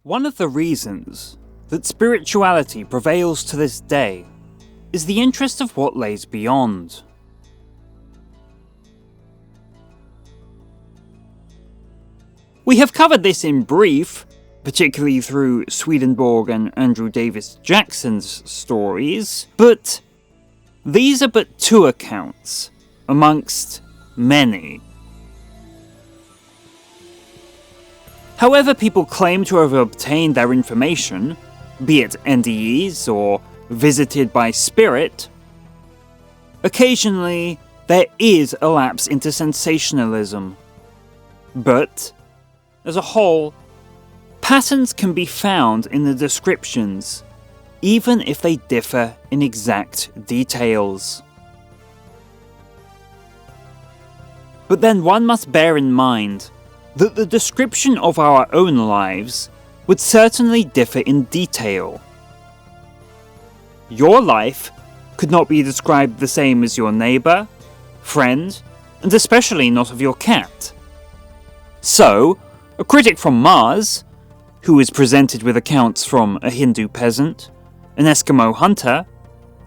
One of the reasons that spirituality prevails to this day is the interest of what lays beyond. We have covered this in brief, particularly through Swedenborg and Andrew Davis Jackson's stories, but these are but two accounts amongst many. However people claim to have obtained their information, be it NDEs or visited by spirit, occasionally there is a lapse into sensationalism. But, as a whole, patterns can be found in the descriptions, even if they differ in exact details. But then one must bear in mind that the description of our own lives would certainly differ in detail. Your life could not be described the same as your neighbour, friend, and especially not of your cat. So, a critic from Mars, who is presented with accounts from a Hindu peasant, an Eskimo hunter,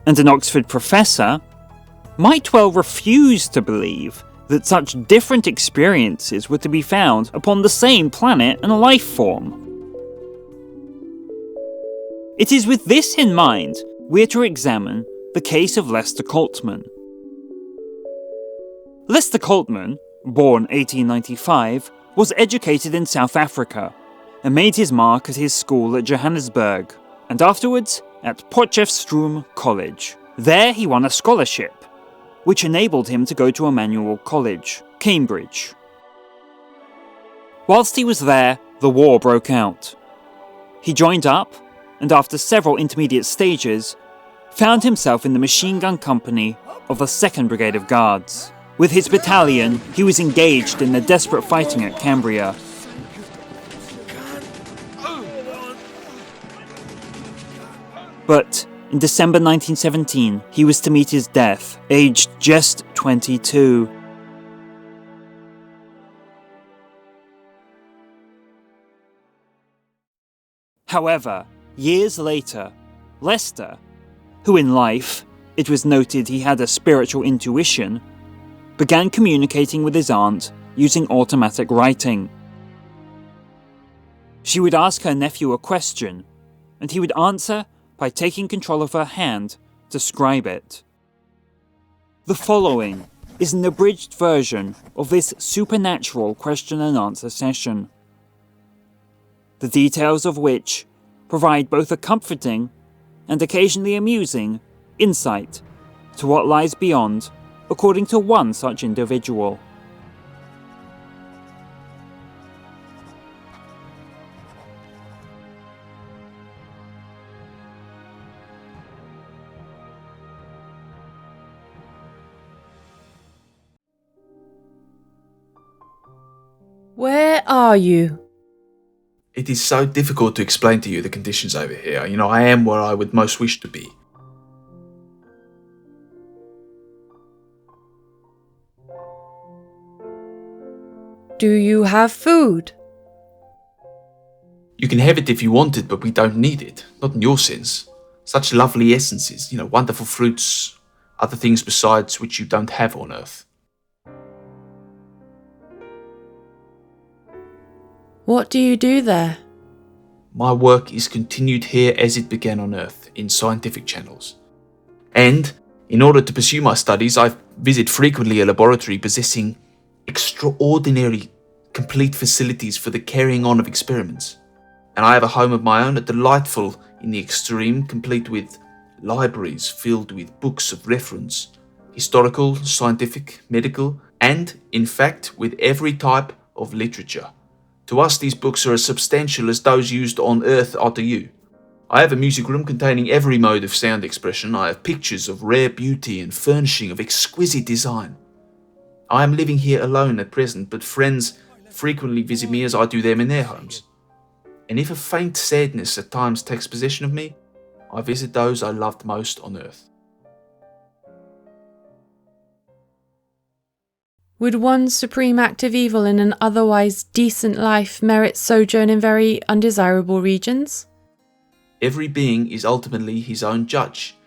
and an Oxford professor, might well refuse to believe that such different experiences were to be found upon the same planet and life form. It is with this in mind we are to examine the case of Lester Coltman. Lester Coltman, born 1895, was educated in South Africa and made his mark at his school at Johannesburg, and afterwards at Potchefstroom College. There he won a scholarship, which enabled him to go to Emmanuel College, Cambridge. Whilst he was there, the war broke out. He joined up, and after several intermediate stages, found himself in the machine gun company of the 2nd Brigade of Guards. With his battalion, he was engaged in the desperate fighting at Cambria. But in December 1917, he was to meet his death, aged just 22. However, years later, Lester, who in life, it was noted he had a spiritual intuition, began communicating with his aunt using automatic writing. She would ask her nephew a question, and he would answer by taking control of her hand to scribe it. The following is an abridged version of this supernatural question and answer session, the details of which provide both a comforting and occasionally amusing insight to what lies beyond, according to one such individual. Where are you? It is so difficult to explain to you the conditions over here. I am where I would most wish to be. Do you have food? You can have it if you want it, but we don't need it. Not in your sense. Such lovely essences, wonderful fruits, other things besides which you don't have on Earth. What do you do there? My work is continued here as it began on Earth, in scientific channels. And, in order to pursue my studies, I visit frequently a laboratory possessing extraordinary, complete facilities for the carrying on of experiments. And I have a home of my own, delightful in the extreme, complete with libraries filled with books of reference, historical, scientific, medical, and, in fact, with every type of literature. To us, these books are as substantial as those used on Earth are to you. I have a music room containing every mode of sound expression. I have pictures of rare beauty and furnishing of exquisite design. I am living here alone at present, but friends frequently visit me as I do them in their homes. And if a faint sadness at times takes possession of me, I visit those I loved most on Earth. Would one's supreme act of evil in an otherwise decent life merit sojourn in very undesirable regions? Every being is ultimately his own judge,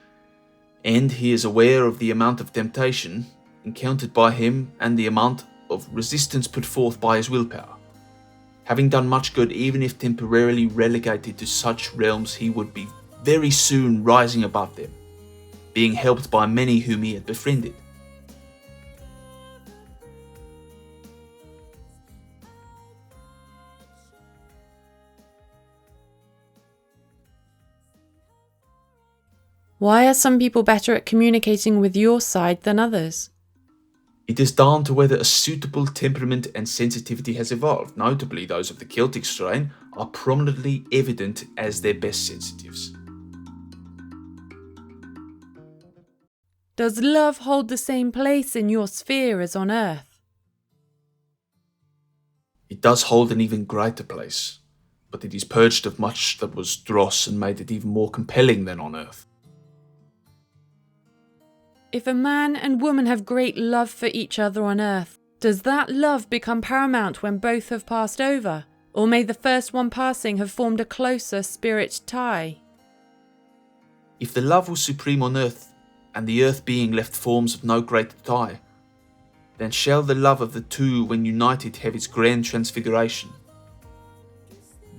and he is aware of the amount of temptation encountered by him and the amount of resistance put forth by his willpower. Having done much good, even if temporarily relegated to such realms, he would be very soon rising above them, being helped by many whom he had befriended. Why are some people better at communicating with your side than others? It is down to whether a suitable temperament and sensitivity has evolved. Notably, those of the Celtic strain are prominently evident as their best sensitives. Does love hold the same place in your sphere as on Earth? It does hold an even greater place, but it is purged of much that was dross and made it even more compelling than on Earth. If a man and woman have great love for each other on Earth, does that love become paramount when both have passed over? Or may the first one passing have formed a closer spirit tie? If the love was supreme on Earth, and the Earth being left forms of no greater tie, then shall the love of the two when united have its grand transfiguration.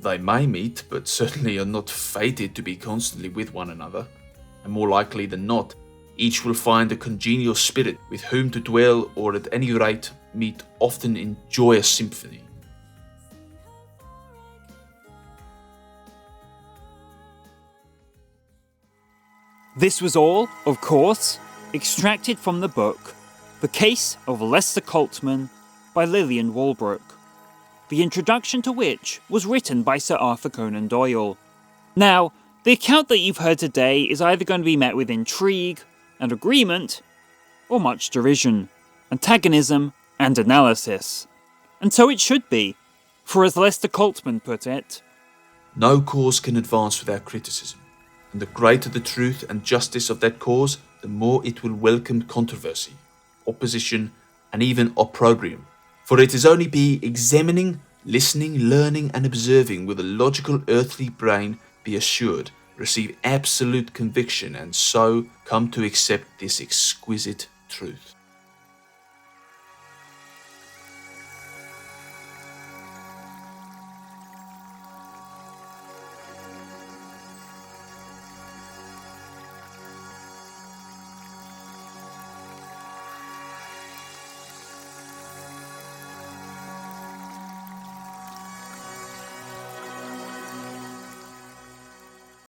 They may meet, but certainly are not fated to be constantly with one another, and more likely than not, each will find a congenial spirit with whom to dwell, or at any rate meet often in joyous symphony. This was all, of course, extracted from the book The Case of Lester Coltman by Lillian Walbrook, the introduction to which was written by Sir Arthur Conan Doyle. Now, the account that you've heard today is either going to be met with intrigue and agreement, or much derision, antagonism and analysis. And so it should be, for as Lester Coltman put it, No cause can advance without criticism, and the greater the truth and justice of that cause, the more it will welcome controversy, opposition, and even opprobrium. For it is only by examining, listening, learning, and observing will the logical earthly brain be assured, receive absolute conviction, and so come to accept this exquisite truth.